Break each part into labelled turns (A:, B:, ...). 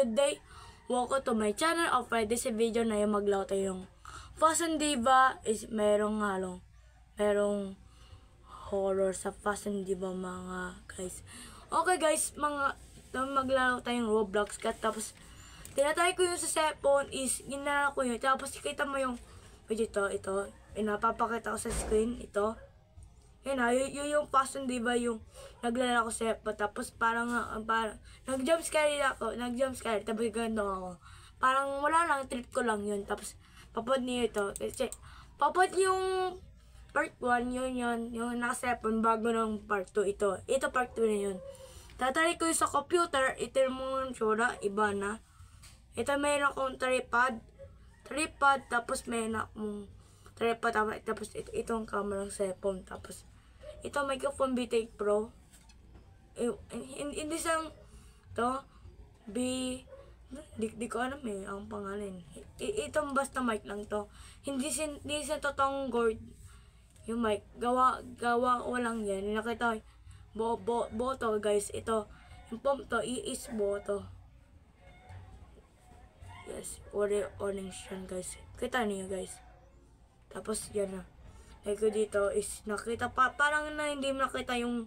A: good day. Welcome to my channel. O pwede sa video na yung maglaro tayo yung Fast and Diva is merong horror sa Fast and Diva mga guys. Okay guys, maglaro tayong Roblox kat tapos tinatry ko yung sa cellphone is ginala ko yun. Tapos kita mo yung ito, pinapapakita ko sa screen ito. Yun na, yung Fast and Diva yung naglalaro ko sa cellphone. Tapos parang nag-jumpscare ako, tapos ganito ako. Parang wala lang, trip ko lang yun. Tapos papod niyo ito. Kasi papod yung part 1, yun, yung nasa cellphone bago ng part 2 ito. Ito part 2 na yun. Tatry ko yung sa computer, ito yung tsura, iba na. Ito mayroon akong tripod, tapos mayroon akong tripod, tapos itong camera ng cellphone, tapos ito microphone VTech Pro. Hindi siyang to di ko alam ang pangalan. Itong basta mic lang to. Hindi siya totoong gold yung mic. Gawa ko lang yan. Nakita boto guys. Ito yung pump to is boto. Yes, orange yan guys. Kita niyo guys. Tapos yan na. Eko dito is nakita parang na hindi nakita yung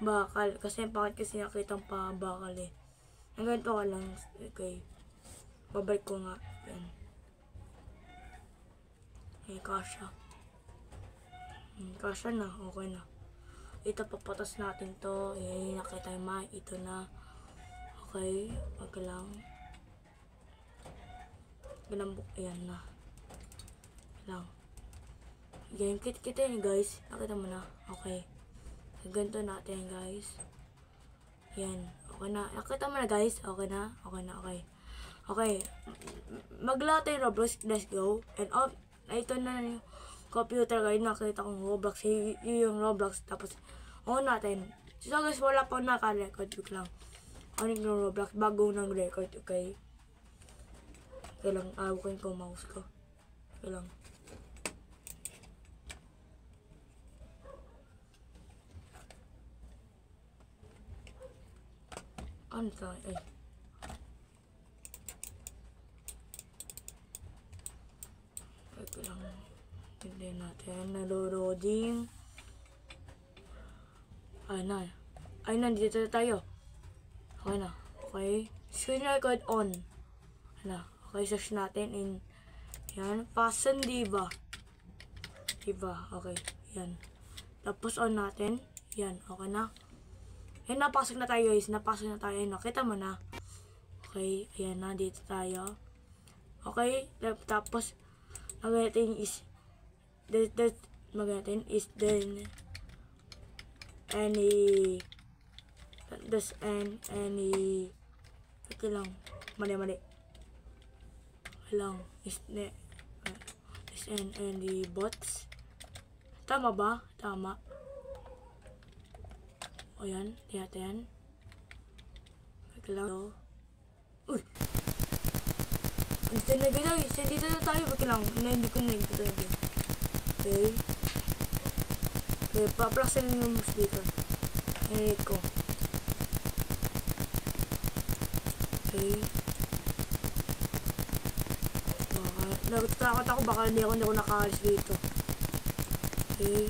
A: bakal. Kasi bakit kasi nakita pa bakal eh. Hanggang to ka lang. Okay. Babalik ko nga. Yan. Kasha. Kasha na. Okay na. Ito papatas natin to. Nakita yung ito na. Okay. Wag lang. Ganambok. Ayan na. Lang. Yan, kita yun guys. Nakita mo na. Okay. Ganito natin guys. Yan. Okay na. Nakita mo na guys. Okay na. Okay. Okay. Maglaro tayo Roblox. Let's go. And ito na yung computer guys. Nakita kong Roblox. Yung Roblox. Tapos, natin. So guys, wala pa naka-record. Wait lang. Yung Roblox. Bago ng record. Okay. Kailang awakin ko mouse ko. Kailang. Ano tayo? Ito lang. Hindi natin. Naloloading. Ay na. Dito na tayo. Okay na. Okay. Screen record on. Okay. Search natin in. Yan. Fast and Diva. Okay. Yan. Tapos on natin. Yan. Okay na. Ayan, napasok na tayo guys. Nakita mo na. Okay. Ayan na. Dito tayo. Okay. Tapos, magatin is then any ito lang. Mali. Lang. Is any bots. Tama ba? Tama. O yan, tiyata yan. Lang. Uy! Dito na guys, dito na tayo. Lang. Hindi ko na dito tayo. Okay. Okay, paplaksin yung mouse dito. Hinihit ko. Okay. Nagtakot ako, baka hindi ako nakaalis dito. Okay.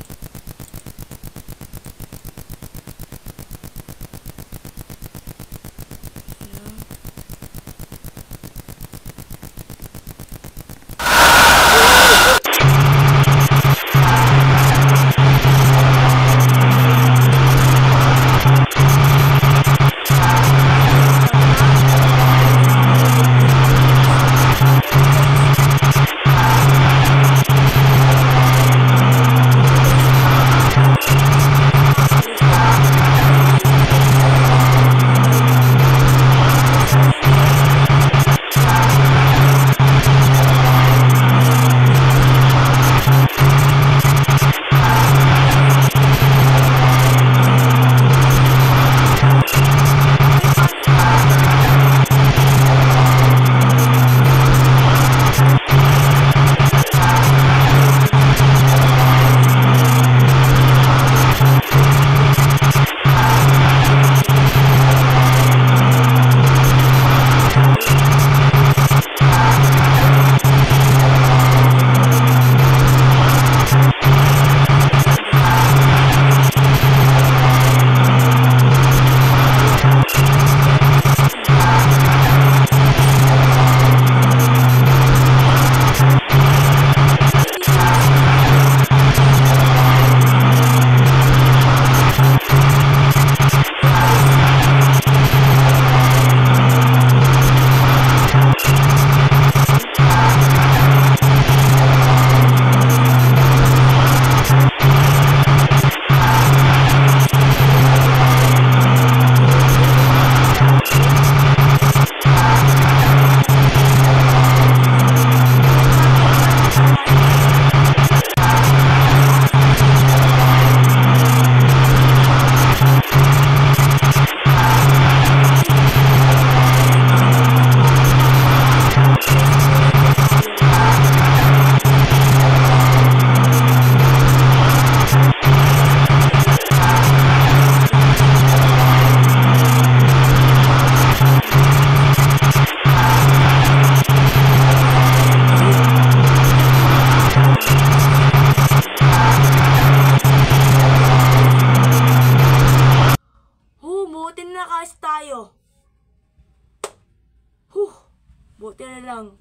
A: Buti na lang.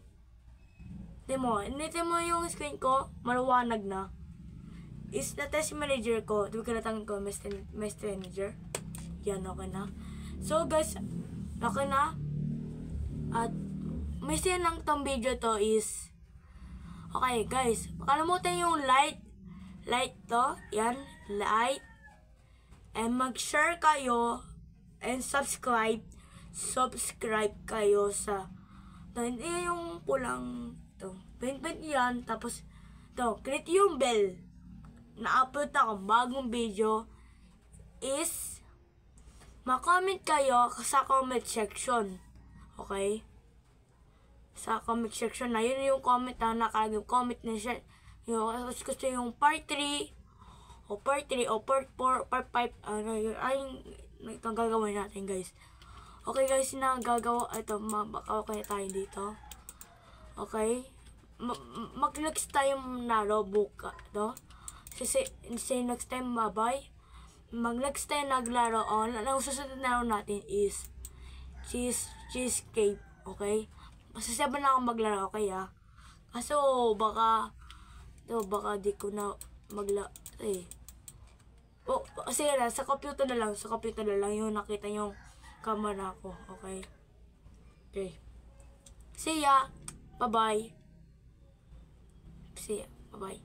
A: Initin mo yung screen ko, maluwanag na. Is na test manager ko. Di ba kinatangin ko, Mest Manager? Yan, okay na. So guys, okay na. At may lang tong video to is, okay guys, kalimutan yung light to, yan, light. And mag-share kayo and subscribe kayo sa, hindi yung pulang to, pin yan, tapos to, click yung bell na-upload ako bagong video is ma-comment kayo sa comment section. Okay? Sa comment section na yun yung comment na nakalagay, comment na siya yung gusto yung part 3 o part 4, part 5, ay itong gagawin natin guys. Okay guys, na gagawa ito, okay tayo dito. Okay? Mag-next tayo na buka to. Kasi next time, bye-bye. Mag-next time naglaro on. Ang susunod na natin is cheesecake. Okay? Masasabi na ako maglaro, okay Kaso, baka di ko na sige na, sa computer na lang yung nakita yung camera ko. Okay? Okay. See ya. Bye-bye. See ya. Bye-bye.